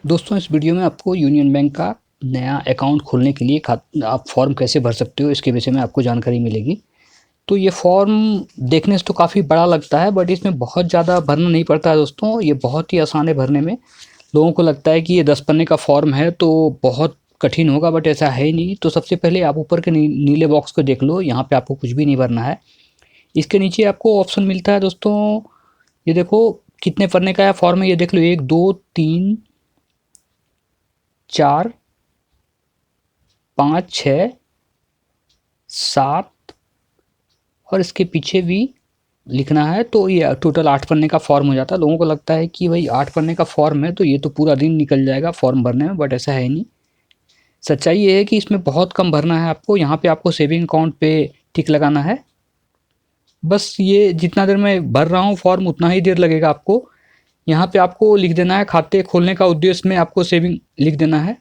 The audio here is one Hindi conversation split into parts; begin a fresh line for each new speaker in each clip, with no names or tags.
दोस्तों इस वीडियो में आपको यूनियन बैंक का नया अकाउंट खोलने के लिए आप फॉर्म कैसे भर सकते हो इसके विषय में आपको जानकारी मिलेगी। तो ये फॉर्म देखने से तो काफ़ी बड़ा लगता है बट इसमें बहुत ज़्यादा भरना नहीं पड़ता है दोस्तों, ये बहुत ही आसान है भरने में। लोगों को लगता है कि ये 10 पन्ने का फॉर्म है तो बहुत कठिन होगा बट ऐसा है ही नहीं। तो सबसे पहले आप ऊपर के नीले बॉक्स को देख लो, यहाँ पे आपको कुछ भी नहीं भरना है। इसके नीचे आपको ऑप्शन मिलता है दोस्तों, ये देखो कितने पन्ने का है फॉर्म है, ये देख लो 1 2 3 4 5 6 7 और इसके पीछे भी लिखना है। तो ये टोटल 8 पन्ने का फॉर्म हो जाता है। लोगों को लगता है कि भाई 8 पन्ने का फॉर्म है तो ये तो पूरा दिन निकल जाएगा फॉर्म भरने में, बट ऐसा है नहीं। सच्चाई ये है कि इसमें बहुत कम भरना है आपको। यहाँ पे आपको सेविंग अकाउंट पे टिक लगाना है। बस ये जितना देर मैं भर रहा हूँ फॉर्म उतना ही देर लगेगा आपको। यहाँ पे आपको लिख देना है खाते खोलने का उद्देश्य में आपको सेविंग लिख देना है।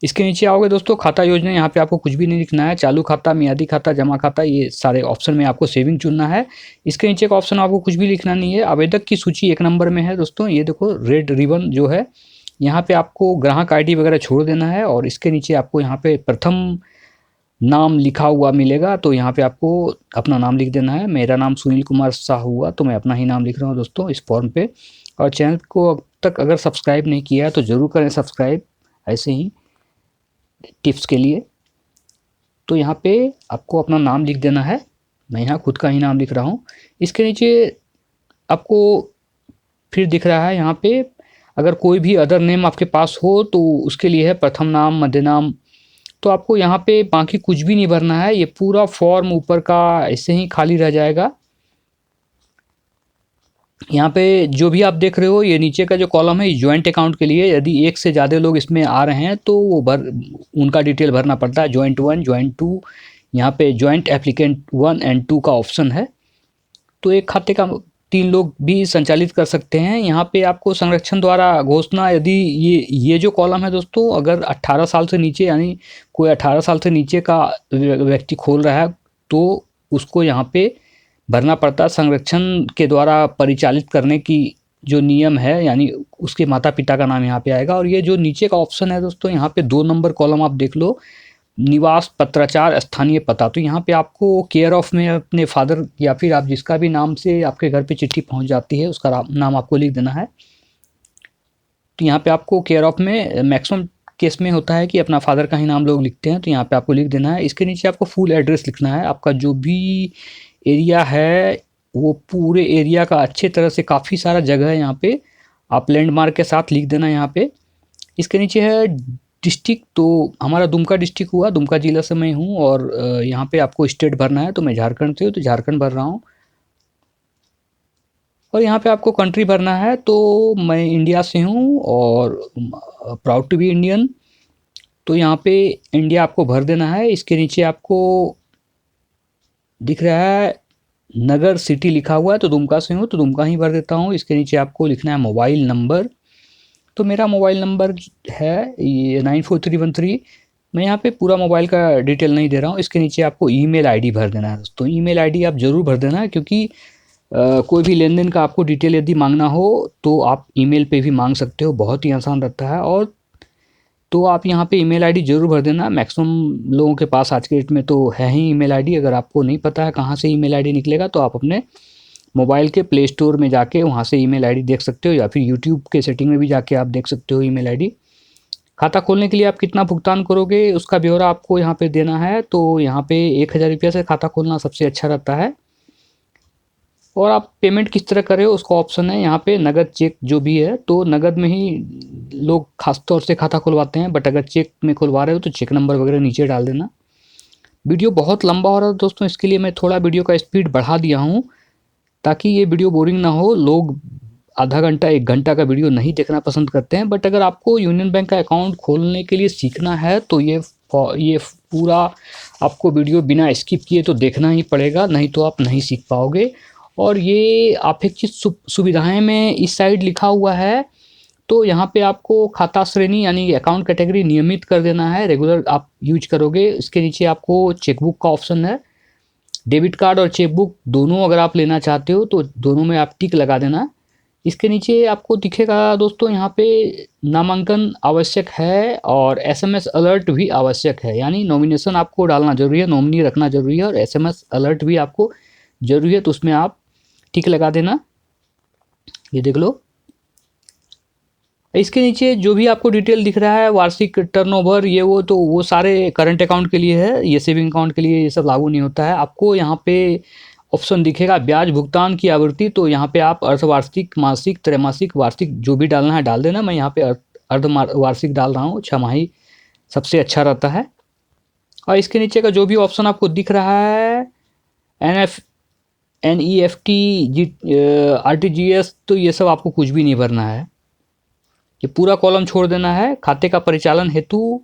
इसके नीचे आओगे दोस्तों, खाता योजना, यहाँ पे आपको कुछ भी नहीं लिखना है। चालू खाता, मियादी खाता, जमा खाता, ये सारे ऑप्शन में आपको सेविंग चुनना है। इसके नीचे का ऑप्शन आपको कुछ भी लिखना नहीं है। आवेदक की सूची 1 नंबर में है दोस्तों, ये देखो रेड रिबन जो है, यहाँ पे आपको ग्राहक आईडी वगैरह छोड़ देना है। और इसके नीचे आपको यहाँ पे प्रथम नाम लिखा हुआ मिलेगा, तो यहाँ पे आपको अपना नाम लिख देना है। मेरा नाम सुनील कुमार शाह हुआ तो मैं अपना ही नाम लिख रहा हूँ दोस्तों इस फॉर्म पे। और चैनल को अब तक अगर सब्सक्राइब नहीं किया है तो ज़रूर करें सब्सक्राइब, ऐसे ही टिप्स के लिए। तो यहाँ पे आपको अपना नाम लिख देना है, मैं यहाँ खुद का ही नाम लिख रहा हूँ। इसके नीचे आपको फिर दिख रहा है यहाँ पे, अगर कोई भी अदर नेम आपके पास हो तो उसके लिए है प्रथम नाम, मध्य नाम। तो आपको यहाँ पे बाकी कुछ भी नहीं भरना है, ये पूरा फॉर्म ऊपर का ऐसे ही खाली रह जाएगा। यहाँ पे जो भी आप देख रहे हो ये नीचे का जो कॉलम है ये जॉइंट अकाउंट के लिए, यदि एक से ज़्यादा लोग इसमें आ रहे हैं तो वो उनका डिटेल भरना पड़ता है। जॉइंट 1 जॉइंट 2, यहाँ पे जॉइंट एप्लीकेंट 1 एंड 2 का ऑप्शन है। तो एक खाते का 3 लोग भी संचालित कर सकते हैं। यहाँ पे आपको संरक्षण द्वारा घोषणा, यदि ये जो कॉलम है दोस्तों, अगर 18 साल से नीचे यानी कोई 18 साल से नीचे का व्यक्ति खोल रहा है तो उसको यहाँ पे भरना पड़ता है। संरक्षण के द्वारा परिचालित करने की जो नियम है, यानी उसके माता पिता का नाम यहाँ पे आएगा। और ये जो नीचे का ऑप्शन है दोस्तों, यहाँ पे 2 नंबर कॉलम आप देख लो, निवास पत्राचार स्थानीय पता। तो यहाँ पे आपको केयर ऑफ में अपने फादर या फिर आप जिसका भी नाम से आपके घर पे चिट्ठी पहुँच जाती है उसका नाम आपको लिख देना है। तो यहाँ पे आपको केयर ऑफ में मैक्सिमम केस में होता है कि अपना फादर का ही नाम लोग लिखते हैं, तो यहाँ पे आपको लिख देना है। इसके नीचे आपको फुल एड्रेस लिखना है, आपका जो भी एरिया है वो पूरे एरिया का अच्छे तरह से, काफ़ी सारा जगह है यहाँ पे, आप लैंडमार्क के साथ लिख देना यहाँ पे। इसके नीचे है डिस्ट्रिक्ट, तो हमारा दुमका डिस्ट्रिक्ट हुआ, दुमका जिला से मैं हूँ। और यहाँ पे आपको स्टेट भरना है, तो मैं झारखंड से हूँ तो झारखंड भर रहा हूँ। और यहाँ पे आपको कंट्री भरना है, तो मैं इंडिया से हूँ और प्राउड टू बी इंडियन, तो यहाँ पे इंडिया आपको भर देना है। इसके नीचे आपको दिख रहा है नगर सिटी लिखा हुआ है, तो दुमका से हूँ तो दुमका ही भर देता हूँ। इसके नीचे आपको लिखना है मोबाइल नंबर, तो मेरा मोबाइल नंबर है ये 94313। मैं यहाँ पे पूरा मोबाइल का डिटेल नहीं दे रहा हूँ। इसके नीचे आपको ईमेल आईडी भर देना है दोस्तों, ईमेल आईडी आप ज़रूर भर देना है, क्योंकि कोई भी लेन देन का आपको डिटेल यदि मांगना हो तो आप ईमेल पे भी मांग सकते हो, बहुत ही आसान रहता है। और तो आप यहाँ पे ईमेल आईडी ज़रूर भर देना। मैक्सिमम लोगों के पास आज के डेट में तो है ही ईमेल आईडी। अगर आपको नहीं पता है कहाँ से ईमेल आईडी निकलेगा तो आप अपने मोबाइल के प्ले स्टोर में जाके वहाँ से ईमेल आईडी देख सकते हो, या फिर यूट्यूब के सेटिंग में भी जाके आप देख सकते हो ईमेल आईडी। खाता खोलने के लिए आप कितना भुगतान करोगे उसका ब्यौरा आपको यहाँ पे देना है। तो यहाँ पे 1000 रुपये से खाता खोलना सबसे अच्छा रहता है। और आप पेमेंट किस तरह करें उसका ऑप्शन है यहाँ पे, नगद चेक जो भी है, तो नगद में ही लोग खास तौर से खाता खुलवाते हैं, बट अगर चेक में खुलवा रहे हो तो चेक नंबर वगैरह नीचे डाल देना। वीडियो बहुत लंबा हो रहा है दोस्तों, इसके लिए मैं थोड़ा वीडियो का स्पीड बढ़ा दिया हूँ ताकि ये वीडियो बोरिंग ना हो। लोग आधा घंटा 1 घंटा का वीडियो नहीं देखना पसंद करते हैं, बट अगर आपको यूनियन बैंक का अकाउंट खोलने के लिए सीखना है तो ये पूरा आपको वीडियो बिना स्किप किए तो देखना ही पड़ेगा, नहीं तो आप नहीं सीख पाओगे। और ये अपेक्षित सुविधाएं में इस साइड लिखा हुआ है, तो यहाँ पे आपको खाता श्रेणी यानी अकाउंट कैटेगरी नियमित कर देना है, रेगुलर आप यूज करोगे। इसके नीचे आपको चेकबुक का ऑप्शन है, डेबिट कार्ड और चेकबुक दोनों अगर आप लेना चाहते हो तो दोनों में आप टिक लगा देना। इसके नीचे आपको दिखेगा दोस्तों यहाँ पे नामांकन आवश्यक है और एसएमएस अलर्ट भी आवश्यक है, यानी नॉमिनेशन आपको डालना ज़रूरी है, नॉमिनी रखना ज़रूरी है और एसएमएस अलर्ट भी आपको ज़रूरी है, तो उसमें आप टिक लगा देना। ये देख लो। इसके नीचे जो भी आपको डिटेल दिख रहा है, वार्षिक टर्नओवर ये वो, तो वो सारे करंट अकाउंट के लिए है, ये सेविंग अकाउंट के लिए ये सब लागू नहीं होता है। आपको यहाँ पे ऑप्शन दिखेगा ब्याज भुगतान की आवृत्ति, तो यहाँ पे आप अर्धवार्षिक, मासिक, त्रैमासिक, वार्षिक जो भी डालना है डाल देना। मैं यहाँ पे अर्धवार्षिक डाल रहा हूँ, छमाही सबसे अच्छा रहता है। और इसके नीचे का जो भी ऑप्शन आपको दिख रहा है, NEFT, RTGS, तो ये सब आपको कुछ भी नहीं भरना है, ये पूरा कॉलम छोड़ देना है। खाते का परिचालन हेतु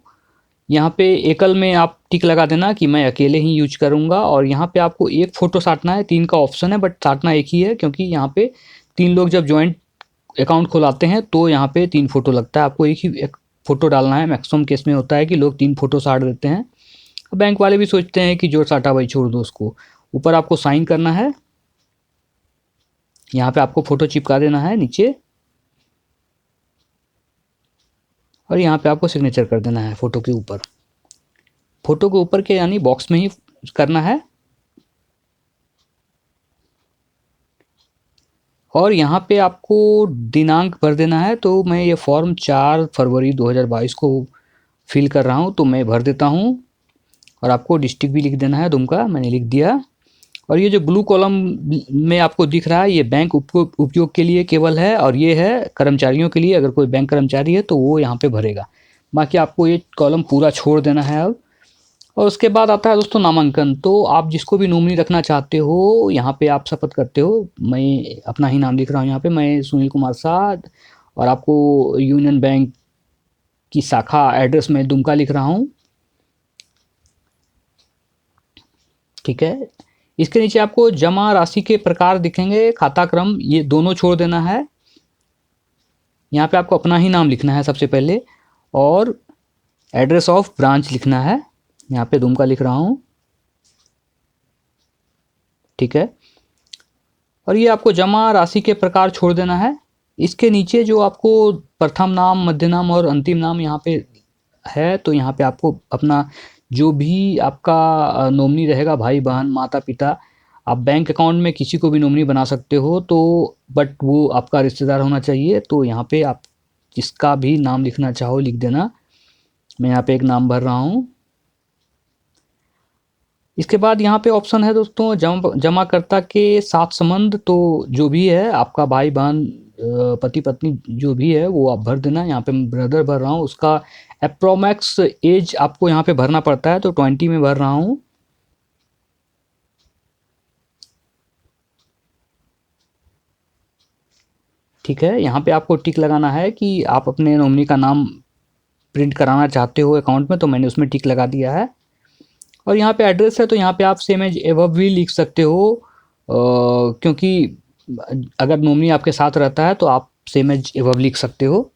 यहाँ पे एकल में आप टिक लगा देना कि मैं अकेले ही यूज करूँगा, और यहाँ पे आपको एक फ़ोटो साटना है, 3 का ऑप्शन है बट साटना एक ही है, क्योंकि यहाँ पे 3 लोग जब जॉइंट अकाउंट खुलाते हैं तो यहाँ पे 3 फ़ोटो लगता है, आपको एक फ़ोटो डालना है। मैक्सिमम केस में होता है कि लोग 3 फ़ोटो साट देते हैं, बैंक वाले भी सोचते हैं कि जो साटा भाई छोड़ दो उसको। ऊपर आपको साइन करना है, यहाँ पे आपको फ़ोटो चिपका देना है नीचे, और यहाँ पे आपको सिग्नेचर कर देना है फ़ोटो के ऊपर, फ़ोटो के ऊपर के यानी बॉक्स में ही करना है। और यहाँ पे आपको दिनांक भर देना है, तो मैं ये फॉर्म 4 फरवरी 2022 को फिल कर रहा हूँ, तो मैं भर देता हूँ। और आपको डिस्ट्रिक्ट भी लिख देना है, दुमका, मैंने लिख दिया। और ये जो ब्लू कॉलम में आपको दिख रहा है, ये बैंक उपयोग के लिए केवल है, और ये है कर्मचारियों के लिए, अगर कोई बैंक कर्मचारी है तो वो यहाँ पे भरेगा। बाकी आपको ये कॉलम पूरा छोड़ देना है अब। और उसके बाद आता है दोस्तों नामांकन, तो आप जिसको भी नॉमिनी रखना चाहते हो, यहाँ पे आप शपथ करते हो। मैं अपना ही नाम लिख रहा हूँ यहाँ पे, मैं सुनील कुमार साध, और आपको यूनियन बैंक की शाखा एड्रेस मैं दुमका लिख रहा हूँ, ठीक है। इसके नीचे आपको जमा राशि के प्रकार दिखेंगे, खाता क्रम, ये दोनों छोड़ देना है। यहाँ पे आपको अपना ही नाम लिखना है सबसे पहले, और एड्रेस ऑफ ब्रांच लिखना है, यहाँ पे दुमका लिख रहा हूँ, ठीक है। और ये आपको जमा राशि के प्रकार छोड़ देना है। इसके नीचे जो आपको प्रथम नाम, मध्य नाम और अंतिम नाम यहाँ पे है, तो यहाँ पे आपको अपना जो भी आपका नॉमिनी रहेगा, भाई बहन, माता पिता, आप बैंक अकाउंट में किसी को भी नॉमिनी बना सकते हो, तो बट वो आपका रिश्तेदार होना चाहिए, तो यहाँ पे आप जिसका भी नाम लिखना चाहो लिख देना। मैं यहाँ पे एक नाम भर रहा हूँ। इसके बाद यहाँ पे ऑप्शन है दोस्तों जमाकर्ता के साथ संबंध, तो जो भी है आपका भाई बहन, पति पत्नी जो भी है वो आप भर देना। यहाँ पे मैं ब्रदर भर रहा हूँ, उसका अप्रोमैक्स एज आपको यहाँ पे भरना पड़ता है, तो 20 में भर रहा हूँ। ठीक है, यहाँ पे आपको टिक लगाना है कि आप अपने नॉमिनी का नाम प्रिंट कराना चाहते हो अकाउंट में, तो मैंने उसमें टिक लगा दिया है। और यहाँ पे एड्रेस है, तो यहाँ पे आप सेम एज एबव भी लिख सकते हो, क्योंकि अगर नॉमिनी आपके साथ रहता है तो आप सेम एज एबव लिख सकते हो,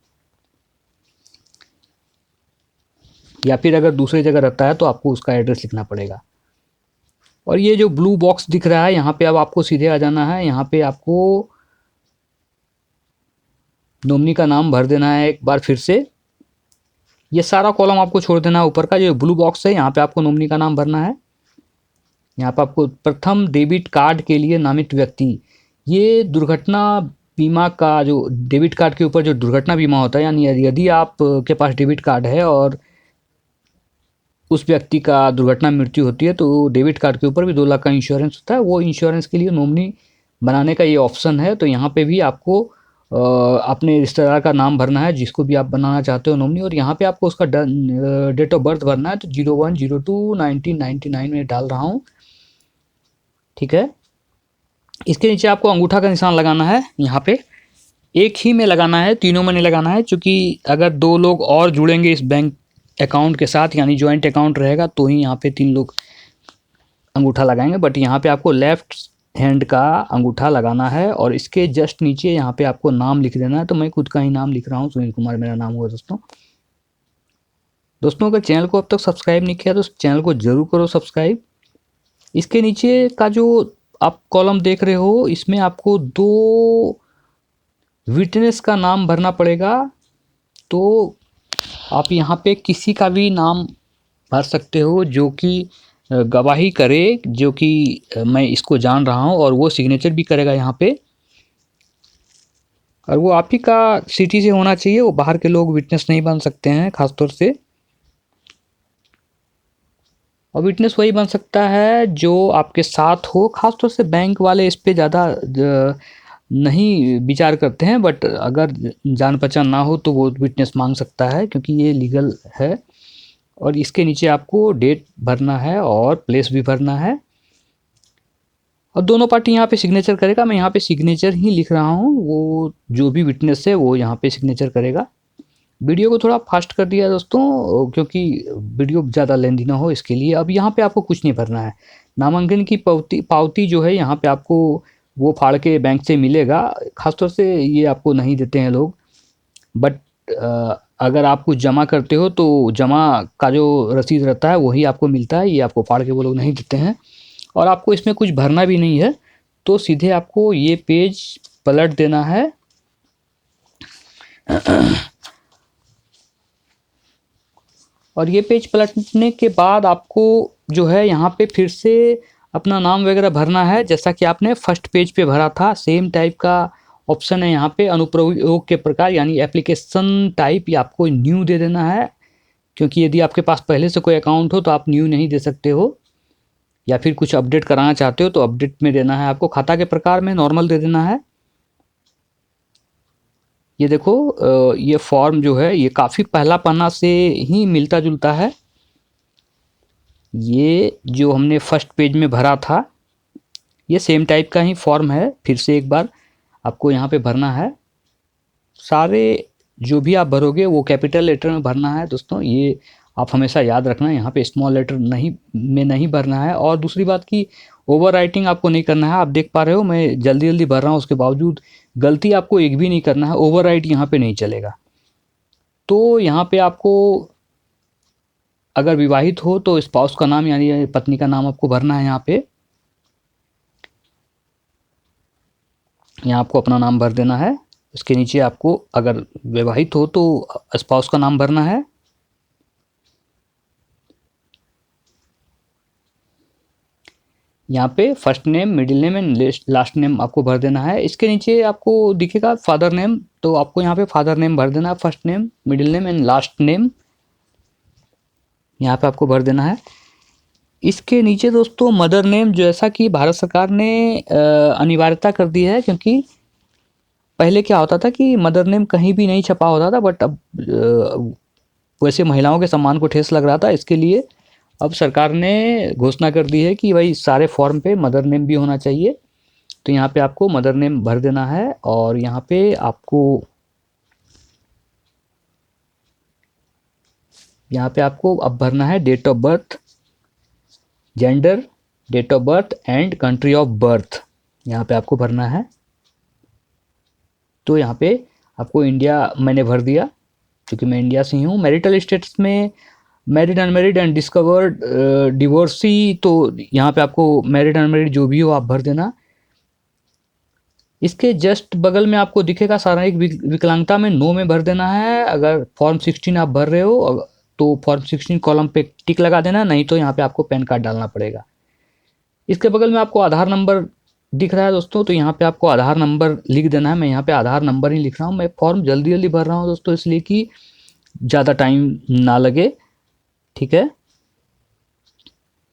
या फिर अगर दूसरी जगह रहता है तो आपको उसका एड्रेस लिखना पड़ेगा। और ये जो ब्लू बॉक्स दिख रहा है यहाँ पे अब आपको सीधे आ जाना है, यहाँ पे आपको नॉमिनी का नाम भर देना है एक बार फिर से। ये सारा कॉलम आपको छोड़ देना है, ऊपर का जो ब्लू बॉक्स है यहाँ पे आपको नॉमिनी का नाम भरना है। यहाँ पे आपको प्रथम डेबिट कार्ड के लिए नामित व्यक्ति, ये दुर्घटना बीमा का जो डेबिट कार्ड के ऊपर जो दुर्घटना बीमा होता है, यानी यदि आप के पास डेबिट कार्ड है और उस व्यक्ति का दुर्घटना मृत्यु होती है, तो डेबिट कार्ड के ऊपर भी 2 लाख का इंश्योरेंस होता है, वो इंश्योरेंस के लिए नॉमिनी बनाने का ये ऑप्शन है। तो यहाँ पे भी आपको अपने रिश्तेदार का नाम भरना है, जिसको भी आप बनाना चाहते हो नॉमिनी, और यहाँ पे आपको उसका डेट ऑफ बर्थ भरना है, तो 01/02/1999 में डाल रहा हूँ, ठीक है। इसके नीचे आपको अंगूठा का निशान लगाना है, यहाँ पे एक ही में लगाना है, तीनों में नहीं लगाना है, क्योंकि अगर 2 लोग और जुड़ेंगे इस बैंक अकाउंट के साथ, यानी जॉइंट अकाउंट रहेगा, तो ही यहाँ पे 3 लोग अंगूठा लगाएंगे। बट यहाँ पे आपको लेफ्ट हैंड का अंगूठा लगाना है, और इसके जस्ट नीचे यहाँ पे आपको नाम लिख देना है। तो मैं खुद का ही नाम लिख रहा हूँ, सुनील कुमार मेरा नाम हुआ दोस्तों। अगर चैनल को अब तक सब्सक्राइब नहीं किया तो चैनल को जरूर करो सब्सक्राइब। इसके नीचे का जो आप कॉलम देख रहे हो, इसमें आपको 2 विटनेस का नाम भरना पड़ेगा। तो आप यहाँ पे किसी का भी नाम भर सकते हो जो कि गवाही करे, जो कि मैं इसको जान रहा हूँ, और वो सिग्नेचर भी करेगा यहाँ पे, और वो आप ही का सिटी से होना चाहिए। वो बाहर के लोग विटनेस नहीं बन सकते हैं खासतौर से। और विटनेस वही बन सकता है जो आपके साथ हो। खासतौर से बैंक वाले इस पे ज़्यादा नहीं विचार करते हैं, बट अगर जान पहचान ना हो तो वो विटनेस मांग सकता है, क्योंकि ये लीगल है। और इसके नीचे आपको डेट भरना है और प्लेस भी भरना है, और दोनों पार्टी यहाँ पे सिग्नेचर करेगा। मैं यहाँ पे सिग्नेचर ही लिख रहा हूँ, वो जो भी विटनेस है वो यहाँ पे सिग्नेचर करेगा। वीडियो को थोड़ा फास्ट कर दिया दोस्तों, क्योंकि वीडियो ज़्यादा लेंदी ना हो, इसके लिए। अब यहाँ पे आपको कुछ नहीं भरना है। नामांकन की पावती जो है यहाँ पे आपको वो फाड़ के बैंक से मिलेगा। खासतौर से ये आपको नहीं देते हैं लोग, बट अगर आप कुछ जमा करते हो तो जमा का जो रसीद रहता है वही आपको मिलता है। ये आपको फाड़ के वो लोग नहीं देते हैं, और आपको इसमें कुछ भरना भी नहीं है। तो सीधे आपको ये पेज पलट देना है। और ये पेज पलटने के बाद आपको जो है यहाँ पे फिर से अपना नाम वगैरह भरना है, जैसा कि आपने फर्स्ट पेज पे भरा था। सेम टाइप का ऑप्शन है यहाँ पे, अनुप्रयोग के प्रकार यानी एप्लीकेशन टाइप, ये आपको न्यू दे देना है, क्योंकि यदि आपके पास पहले से कोई अकाउंट हो तो आप न्यू नहीं दे सकते हो, या फिर कुछ अपडेट कराना चाहते हो तो अपडेट में देना है आपको। खाता के प्रकार में नॉर्मल दे देना है। ये देखो, ये फॉर्म जो है ये काफ़ी पहला पन्ना से ही मिलता जुलता है। ये जो हमने फर्स्ट पेज में भरा था ये सेम टाइप का ही फॉर्म है। फिर से एक बार आपको यहाँ पे भरना है। सारे जो भी आप भरोगे वो कैपिटल लेटर में भरना है दोस्तों, ये आप हमेशा याद रखना। यहाँ पे स्मॉल लेटर नहीं भरना है। और दूसरी बात की ओवर राइटिंग आपको नहीं करना है। आप देख पा रहे हो मैं जल्दी जल्दी भर रहा हूँ, उसके बावजूद गलती आपको एक भी नहीं करना है। ओवर राइट यहाँ पे नहीं चलेगा। तो यहाँ पे आपको अगर विवाहित हो तो स्पाउस का नाम यानी पत्नी का नाम आपको भरना है। यहाँ पे यहाँ आपको अपना नाम भर देना है। उसके नीचे आपको अगर विवाहित हो तो स्पाउस का नाम भरना है। यहाँ पे first name, middle name and last name आपको भर देना है। इसके नीचे आपको दिखेगा फादर नेम, तो आपको यहाँ पे फादर नेम भर देना है। First name, middle name and last name यहाँ पे आपको भर देना है। इसके नीचे दोस्तों मदर नेम, जैसा कि भारत सरकार ने अनिवार्यता कर दी है, क्योंकि पहले क्या होता था कि मदर नेम कहीं भी नहीं छपा होता था, बट अब वैसे महिलाओं के सम्मान को ठेस लग रहा था। इसके लिए अब सरकार ने घोषणा कर दी है कि भाई सारे फॉर्म पे मदर नेम भी होना चाहिए। तो यहाँ पे आपको मदर नेम भर देना है। और यहाँ पे आपको अब भरना है date of birth, gender, date of birth and country of birth, यहाँ पे आपको भरना है। तो यहाँ पे आपको इंडिया मैंने भर दिया, क्योंकि मैं इंडिया से ही हूँ। मैरिटल स्टेटस में married, unmarried and discovered, divorcee, तो यहाँ पे आपको मैरिड अनमैरिड जो भी हो आप भर देना। इसके जस्ट बगल में आपको दिखेगा शारीरिक विकलांगता में नो में भर देना है। अगर फॉर्म 16 आप भर रहे हो तो फॉर्म 16 कॉलम पे टिक लगा देना, नहीं तो यहाँ पे आपको पैन कार्ड डालना पड़ेगा। इसके बगल में आपको आधार नंबर दिख रहा है दोस्तों, तो यहाँ पे आपको आधार नंबर लिख देना है। मैं यहाँ पे आधार नंबर ही लिख रहा हूँ। मैं फॉर्म जल्दी जल्दी भर रहा हूँ दोस्तों, इसलिए कि ज़्यादा टाइम ना लगे, ठीक है।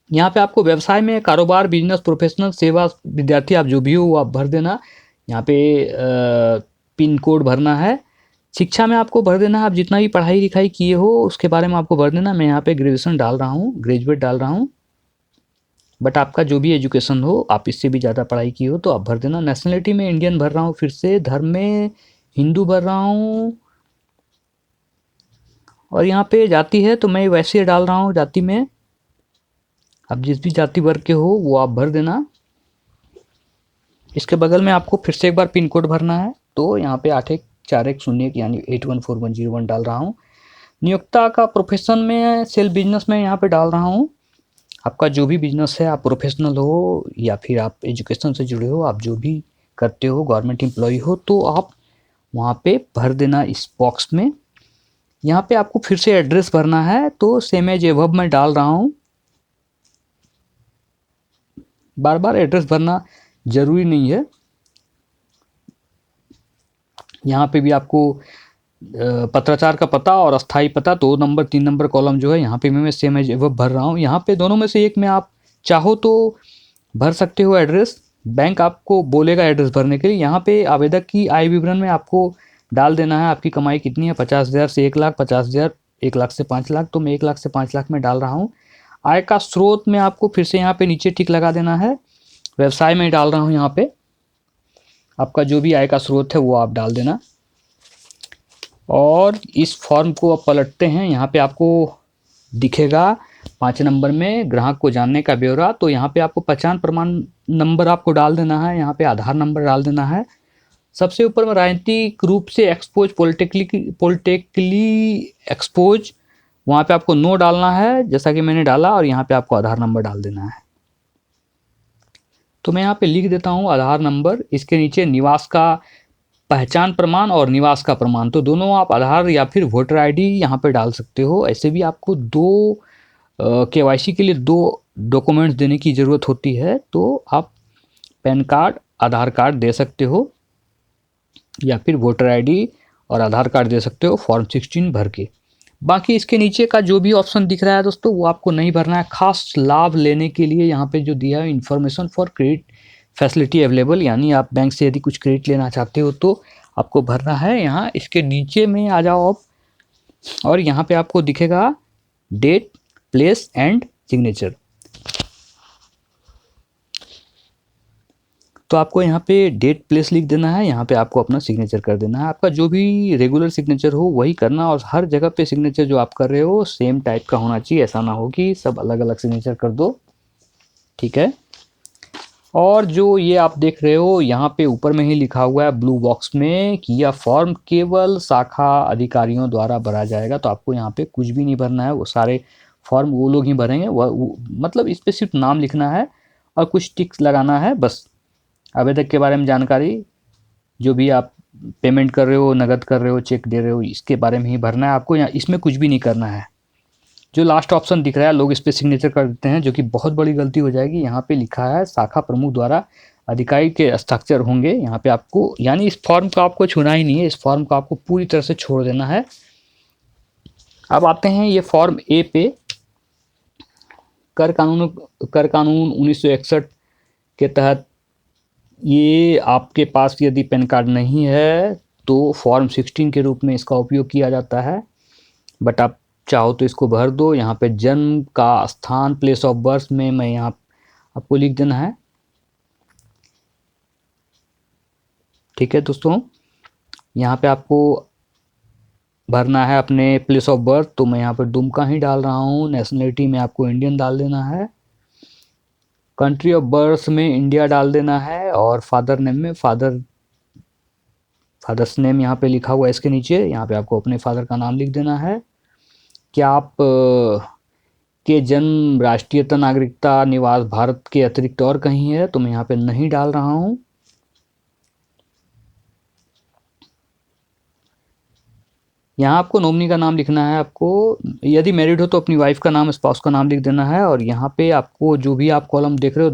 यहाँ पे आपको व्यवसाय में, कारोबार, बिजनेस, प्रोफेशनल, सेवा, विद्यार्थी, आप जो भी हो वो आप भर देना। यहाँ पे पिन कोड भरना है। शिक्षा में आपको भर देना है, आप जितना भी पढ़ाई लिखाई किए हो उसके बारे में आपको भर देना। मैं यहाँ पे ग्रेजुएशन डाल रहा हूँ, ग्रेजुएट डाल रहा हूँ, बट आपका जो भी एजुकेशन हो, आप इससे भी ज़्यादा पढ़ाई की हो तो आप भर देना। नेशनलिटी में इंडियन भर रहा हूँ फिर से। धर्म में हिंदू भर रहा हूँ। और यहाँ पे जाति है तो मैं वैसे डाल रहा हूँ जाति में। आप जिस भी जाति वर्ग के हो वो आप भर देना। इसके बगल में आपको फिर से एक बार पिन कोड भरना है। तो यहाँ पे 814101 यानी 814101 डाल रहा हूँ। नियोक्ता का प्रोफेशन में सेल्फ बिजनेस में यहाँ पे डाल रहा हूँ। आपका जो भी बिजनेस है, आप प्रोफेशनल हो या फिर आप एजुकेशन से जुड़े हो, आप जो भी करते हो, गवर्नमेंट एम्प्लॉय हो, तो आप वहाँ पे भर देना इस बॉक्स में। यहाँ पे आपको फिर से एड्रेस भरना है, तो सेम एज एबव मैं डाल रहा हूँ। बार बार एड्रेस भरना ज़रूरी नहीं है। यहाँ पे भी आपको पत्राचार का पता और अस्थाई पता 2 नंबर 3 नंबर कॉलम जो है यहाँ पे मैं सेम एज एबव भर रहा हूँ। यहाँ पे दोनों में से एक में आप चाहो तो भर सकते हो एड्रेस। बैंक आपको बोलेगा एड्रेस भरने के लिए। यहाँ पे आवेदक की आय विवरण में आपको डाल देना है आपकी कमाई कितनी है, 50,000 से 1 लाख, 50,000 1 लाख से 5 लाख। तो मैं 1 लाख से 5 लाख में डाल रहा हूँ। आय का स्रोत में आपको फिर से यहाँ पे नीचे टिक लगा देना है। व्यवसाय में डाल रहा हूँ। यहाँ पे आपका जो भी आय का स्रोत है वो आप डाल देना। और इस फॉर्म को आप पलटते हैं, यहाँ पे आपको दिखेगा 5 नंबर में ग्राहक को जानने का ब्यौरा। तो यहाँ पे आपको पहचान प्रमाण नंबर आपको डाल देना है। यहाँ पे आधार नंबर डाल देना है। सबसे ऊपर में राजनीतिक रूप से एक्सपोज, पॉलिटिकली एक्सपोज, वहाँ पे आपको नो डालना है जैसा कि मैंने डाला, और यहाँ पे आपको आधार नंबर डाल देना है। तो मैं यहाँ पे लिख देता हूँ आधार नंबर। इसके नीचे निवास का पहचान प्रमाण और निवास का प्रमाण, तो दोनों आप आधार या फिर वोटर आईडी यहाँ पे डाल सकते हो। ऐसे भी आपको दो केवाईसी के लिए 2 डॉक्यूमेंट्स देने की ज़रूरत होती है, तो आप पैन कार्ड, आधार कार्ड दे सकते हो या फिर वोटर आईडी और आधार कार्ड दे सकते हो फॉर्म 16 भर के। बाकी इसके नीचे का जो भी ऑप्शन दिख रहा है दोस्तों वो आपको नहीं भरना है। खास लाभ लेने के लिए यहाँ पे जो दिया है information for credit facility available, यानी आप बैंक से यदि कुछ क्रेडिट लेना चाहते हो तो आपको भरना है। यहाँ इसके नीचे में आ जाओ आप, और यहाँ पे आपको दिखेगा डेट, प्लेस एंड सिग्नेचर। तो आपको यहाँ पे डेट, प्लेस लिख देना है। यहाँ पे आपको अपना सिग्नेचर कर देना है। आपका जो भी रेगुलर सिग्नेचर हो वही करना, और हर जगह पे सिग्नेचर जो आप कर रहे हो सेम टाइप का होना चाहिए। ऐसा ना हो कि सब अलग अलग सिग्नेचर कर दो, ठीक है। और जो ये आप देख रहे हो यहाँ पे ऊपर में ही लिखा हुआ है ब्लू बॉक्स में कि यह फॉर्म केवल शाखा अधिकारियों द्वारा भरा जाएगा। तो आपको यहाँ पे कुछ भी नहीं भरना है, वो सारे फॉर्म वो लोग ही भरेंगे। मतलब इस पर सिर्फ नाम लिखना है और कुछ टिक्स लगाना है बस। आवेदक के बारे में जानकारी, जो भी आप पेमेंट कर रहे हो, नगद कर रहे हो, चेक दे रहे हो, इसके बारे में ही भरना है आपको। यहाँ इसमें कुछ भी नहीं करना है। जो लास्ट ऑप्शन दिख रहा है लोग इस पर सिग्नेचर कर देते हैं, जो कि बहुत बड़ी गलती हो जाएगी। यहाँ पे लिखा है शाखा प्रमुख द्वारा अधिकारी के हस्ताक्षर होंगे। यहाँ पे आपको, यानी इस फॉर्म को आपको छूना ही नहीं है, इस फॉर्म को आपको पूरी तरह से छोड़ देना है। अब आते हैं ये फॉर्म ए पे। कर कानून 1961 के तहत ये आपके पास यदि पैन कार्ड नहीं है तो फॉर्म 16 के रूप में इसका उपयोग किया जाता है। बट आप चाहो तो इसको भर दो। यहाँ पे जन्म का स्थान, प्लेस ऑफ बर्थ में मैं यहाँ आपको लिख देना है, ठीक है दोस्तों। यहाँ पे आपको भरना है अपने प्लेस ऑफ बर्थ, तो मैं यहाँ पे दुमका ही डाल रहा हूँ। नेशनलिटी में आपको इंडियन डाल देना है। कंट्री ऑफ बर्थ में इंडिया डाल देना है। और फादर नेम में फादर्स नेम यहाँ पे लिखा हुआ है इसके नीचे, यहाँ पे आपको अपने फादर का नाम लिख देना है। क्या आप के जन्म, राष्ट्रीयता, नागरिकता, निवास भारत के अतिरिक्त और कहीं है, तो मैं यहाँ पे नहीं डाल रहा हूँ। यहाँ आपको नॉमिनी का नाम लिखना है। आपको यदि मैरिड हो तो अपनी वाइफ का नाम, स्पाउस का नाम लिख देना है। और यहाँ पे आपको जो भी आप कॉलम देख रहे हो,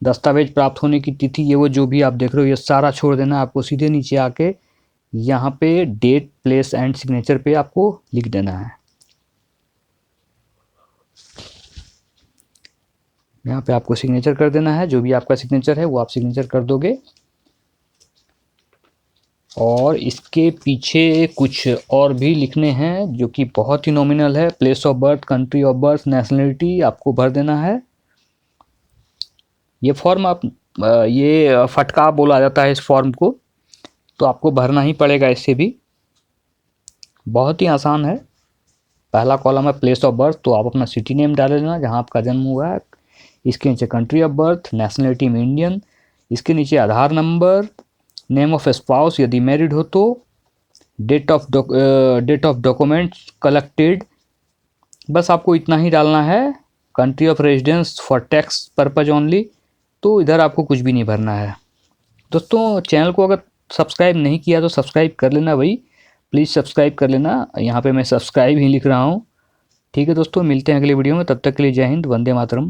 दस्तावेज प्राप्त होने की तिथि, ये वो जो भी आप देख रहे हो ये सारा छोड़ देना है। आपको सीधे नीचे आके यहाँ पे डेट, प्लेस एंड सिग्नेचर पे आपको लिख देना है। यहाँ पे आपको सिग्नेचर कर देना है। जो भी आपका सिग्नेचर है वो आप सिग्नेचर कर दोगे। और इसके पीछे कुछ और भी लिखने हैं जो कि बहुत ही नॉमिनल है। Place of birth, country of birth, nationality आपको भर देना है। ये फॉर्म आप ये फटका बोला जाता है इस फॉर्म को, तो आपको भरना ही पड़ेगा। इससे भी बहुत ही आसान है। पहला कॉलम है प्लेस ऑफ बर्थ, तो आप अपना सिटी नेम डाल देना जहाँ आपका जन्म हुआ है। इसके नीचे कंट्री ऑफ बर्थ, नेशनलिटी में इंडियन। इसके नीचे आधार नंबर, नेम ऑफ स्पाउस यदि मैरिड हो तो, डेट ऑफ डॉक्यूमेंट्स कलेक्टेड, बस आपको इतना ही डालना है। Country of residence for tax purpose only, तो इधर आपको कुछ भी नहीं भरना है। दोस्तों चैनल को अगर सब्सक्राइब नहीं किया तो सब्सक्राइब कर लेना भाई, प्लीज़ सब्सक्राइब कर लेना। यहाँ पे मैं सब्सक्राइब ही लिख रहा हूँ। ठीक है दोस्तों, मिलते हैं अगले वीडियो में, तब तक के लिए जय हिंद, वंदे मातरम।